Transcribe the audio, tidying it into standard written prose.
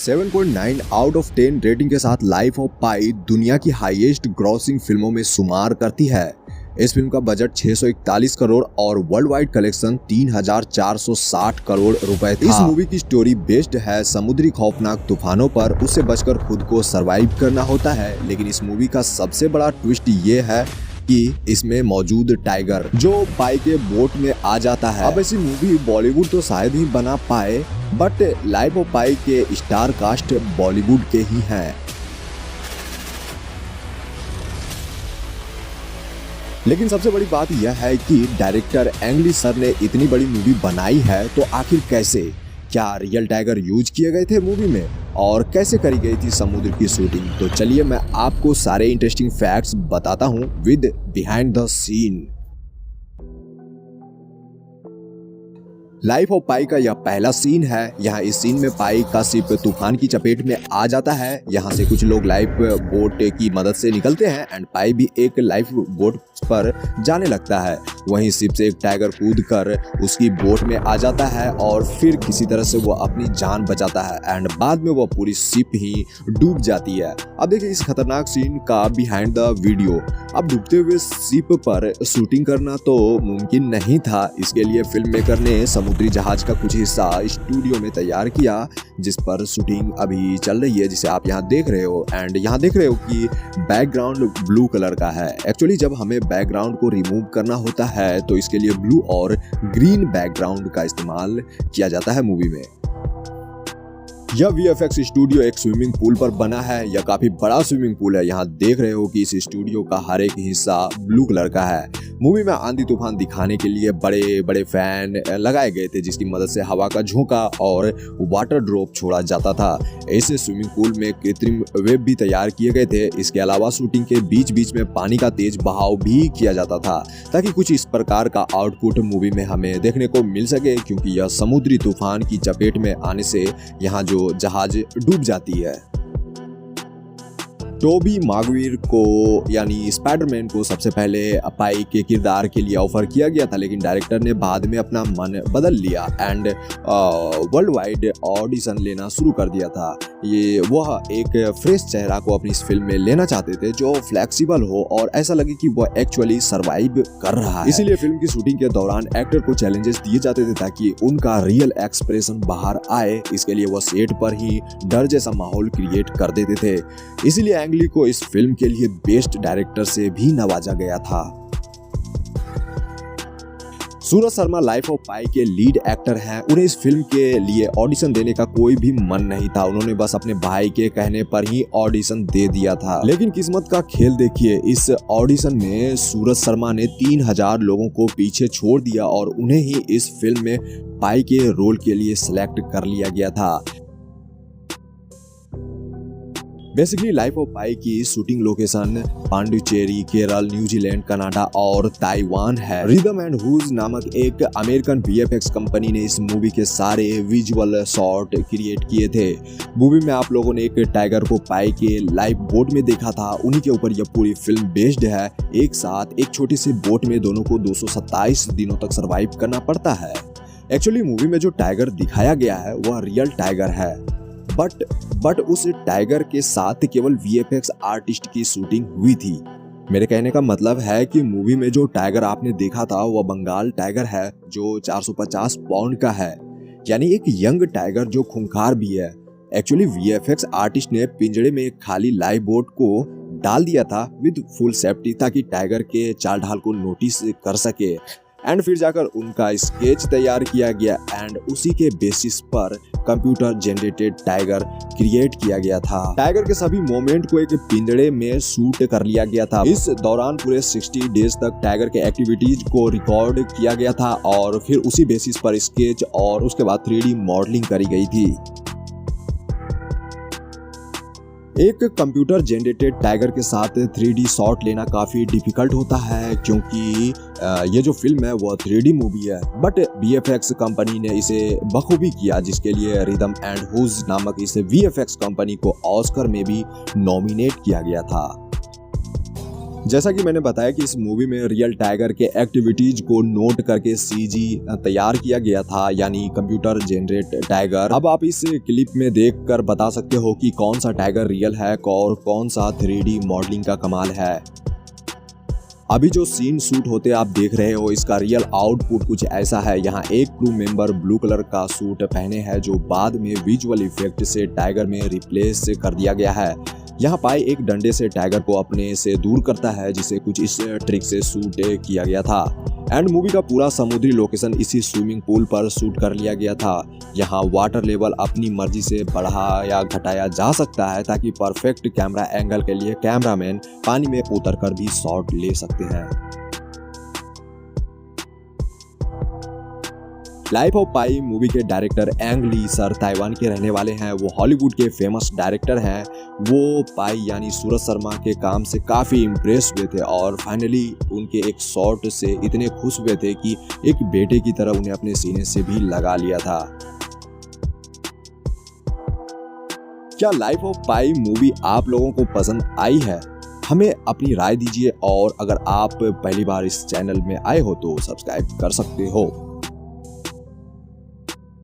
7.9 out of 10 rating के साथ life of पाई दुनिया की हाईएस्ट ग्रॉसिंग फिल्मों में शुमार करती है। इस फिल्म का बजट 641 करोड़ और वर्ल्ड वाइड कलेक्शन 3460 करोड़ रुपए था। इस मूवी की स्टोरी बेस्ड है समुद्री खौफनाक तूफानों पर उससे बचकर खुद को सरवाइव करना होता है। लेकिन इस मूवी का सबसे बड़ा ट्विस्ट ये है कि इसमें मौजूद टाइगर जो पाई के बोट में आ जाता है। अब ऐसी मूवी बॉलीवुड तो शायद ही बना पाए, बट लाइफ ऑफ पाई के स्टार कास्ट बॉलीवुड के ही हैं। लेकिन सबसे बड़ी बात यह है कि डायरेक्टर एंग ली सर ने इतनी बड़ी मूवी बनाई है तो आखिर कैसे, क्या रियल टाइगर यूज किए गए थे मूवी में और कैसे करी गई थी समुद्र की शूटिंग। तो चलिए मैं आपको सारे इंटरेस्टिंग फैक्ट्स बताता हूं with behind the scene. Life of pi का यह पहला सीन है। यहाँ इस सीन में पाई का शिप तूफान की चपेट में आ जाता है। यहाँ से कुछ लोग लाइफ बोट की मदद से निकलते हैं एंड पाई भी एक लाइफ बोट पर जाने लगता है। वहीं शिप से एक टाइगर कूद कर उसकी बोट में आ जाता है और फिर किसी तरह से वो अपनी जान बचाता है एंड बाद में वो पूरी शिप ही डूब जाती है। अब देखिए इस खतरनाक सीन का बिहाइंड द वीडियो। अब डूबते हुए शिप पर शूटिंग करना तो मुमकिन नहीं था। इसके लिए फिल्म मेकर ने समुद्री जहाज का कुछ हिस्सा स्टूडियो में तैयार किया जिस पर शूटिंग अभी चल रही है, जिसे आप यहाँ देख रहे हो। एंड यहाँ देख रहे हो कि बैकग्राउंड ब्लू कलर का है। एक्चुअली जब हमें बैकग्राउंड को रिमूव करना होता है तो इसके लिए ब्लू और ग्रीन बैकग्राउंड का इस्तेमाल किया जाता है मूवी में। यह VFX स्टूडियो एक स्विमिंग पूल पर बना है। यह काफी बड़ा स्विमिंग पूल है। यहाँ देख रहे हो कि इस स्टूडियो का हर एक हिस्सा ब्लू कलर का है। मूवी में आंधी तूफान दिखाने के लिए बड़े बड़े फैन लगाए गए थे जिसकी मदद से हवा का झोंका और वाटर ड्रॉप छोड़ा जाता था। ऐसे स्विमिंग पूल में कृत्रिम वेव भी तैयार किए गए थे। इसके अलावा शूटिंग के बीच बीच में पानी का तेज बहाव भी किया जाता था ताकि कुछ इस प्रकार का आउटपुट मूवी में हमें देखने को मिल सके, क्योंकि यह समुद्री तूफान की चपेट में आने से यहाँ जो जहाज डूब जाती है। टोबी मैगवायर को यानी स्पाइडरमैन को सबसे पहले पाई के किरदार के लिए ऑफर किया गया था, लेकिन डायरेक्टर ने बाद में अपना मन बदल लिया एंड वर्ल्ड वाइड ऑडिशन लेना शुरू कर दिया था। ये वह एक फ्रेश चेहरा को अपनी इस फिल्म में लेना चाहते थे जो फ्लेक्सिबल हो और ऐसा लगे कि वह एक्चुअली सरवाइव कर रहा है। इसीलिए फिल्म की शूटिंग के दौरान एक्टर को चैलेंजेस दिए जाते थे ताकि उनका रियल एक्सप्रेशन बाहर आए। इसके लिए वह सेट पर ही डर जैसा माहौल क्रिएट कर देते थे। इसीलिए एंग ली को इस फिल्म के लिए बेस्ट डायरेक्टर से भी नवाजा गया था। सूरज शर्मा लाइफ ऑफ पाई के लीड एक्टर हैं। उन्हें इस फिल्म के लिए ऑडिशन देने का कोई भी मन नहीं था। उन्होंने बस अपने भाई के कहने पर ही ऑडिशन दे दिया था। लेकिन किस्मत का खेल देखिए, इस ऑडिशन में सूरज शर्मा ने 3000 लोगों को पीछे छोड़ दिया और उन्हें ही इस फिल्म में पाई के रोल के लिए सिलेक्ट कर लिया गया था। बेसिकली लाइफ ऑफ पाई की shooting location Pondicherry, Kerala, New Zealand, Canada और ताइवान है। रिदम एंड हुज नामक एक अमेरिकन VFX कंपनी ने इस मूवी के सारे विजुअल शॉट क्रिएट किए थे। मूवी में आप लोगों ने एक टाइगर को पाई के लाइफ बोट में देखा था, उन्हीं के ऊपर यह पूरी फिल्म बेस्ड है। एक साथ एक छोटी सी बोट में दोनों को 227 दिनों तक सरवाइव करना पड़ता है। एक्चुअली मूवी में जो टाइगर दिखाया गया है वह रियल टाइगर है, बट उस टाइगर के साथ केवल VFX आर्टिस्ट की शूटिंग हुई थी। मेरे कहने का मतलब है कि मूवी में जो टाइगर आपने देखा था वह बंगाल टाइगर है जो 450 पाउंड का है, यानी एक यंग टाइगर जो खूंखार भी है। एक्चुअली VFX आर्टिस्ट ने पिंजड़े में एक खाली लाइव बोट को डाल दिया था विद फुल सेफ्टी ताकि टाइगर के चाल ढाल को नोटिस कर सके एंड फिर जाकर उनका स्केच तैयार किया गया एंड उसी के बेसिस पर कंप्यूटर जनरेटेड टाइगर क्रिएट किया गया था। टाइगर के सभी मोमेंट को एक पिंजड़े में शूट कर लिया गया था। इस दौरान पूरे 60 डेज तक टाइगर के एक्टिविटीज को रिकॉर्ड किया गया था और फिर उसी बेसिस पर स्केच और उसके बाद 3D मॉडलिंग करी गई थी। एक कंप्यूटर जनरेटेड टाइगर के साथ 3D शॉट लेना काफी डिफिकल्ट होता है क्योंकि ये जो फिल्म है वो 3D मूवी है, बट VFX कंपनी ने इसे बखूबी किया जिसके लिए रिदम एंड हुज नामक इस VFX कंपनी को ऑस्कर में भी नॉमिनेट किया गया था। जैसा कि मैंने बताया कि इस मूवी में रियल टाइगर के एक्टिविटीज को नोट करके सीजी तैयार किया गया था, यानी कंप्यूटर जनरेट टाइगर। अब आप इस क्लिप में देखकर बता सकते हो कि कौन सा टाइगर रियल है और कौन सा 3D मॉडलिंग का कमाल है। अभी जो सीन शूट होते आप देख रहे हो, इसका रियल आउटपुट कुछ ऐसा है। यहाँ एक क्रू मेंबर ब्लू कलर का सूट पहने हैं जो बाद में विजुअल इफेक्ट से टाइगर में रिप्लेस कर दिया गया है। यहाँ पाई एक डंडे से टाइगर को अपने से दूर करता है, जिसे कुछ इस ट्रिक से शूट किया गया था। एंड मूवी का पूरा समुद्री लोकेशन इसी स्विमिंग पूल पर शूट कर लिया गया था। यहाँ वाटर लेवल अपनी मर्जी से बढ़ाया या घटाया जा सकता है ताकि परफेक्ट कैमरा एंगल के लिए कैमरामैन पानी में उतरकर भी शॉट ले सकते हैं। लाइफ ऑफ पाई मूवी के डायरेक्टर एंग ली सर ताइवान के रहने वाले हैं। वो हॉलीवुड के फेमस डायरेक्टर हैं। वो पाई यानी सूरज शर्मा के काम से काफ़ी इम्प्रेस हुए थे और फाइनली उनके एक शॉट से इतने खुश हुए थे कि एक बेटे की तरह उन्हें अपने सीने से भी लगा लिया था। क्या लाइफ ऑफ पाई मूवी आप लोगों को पसंद आई है? हमें अपनी राय दीजिए और अगर आप पहली बार इस चैनल में आए हो तो सब्सक्राइब कर सकते हो।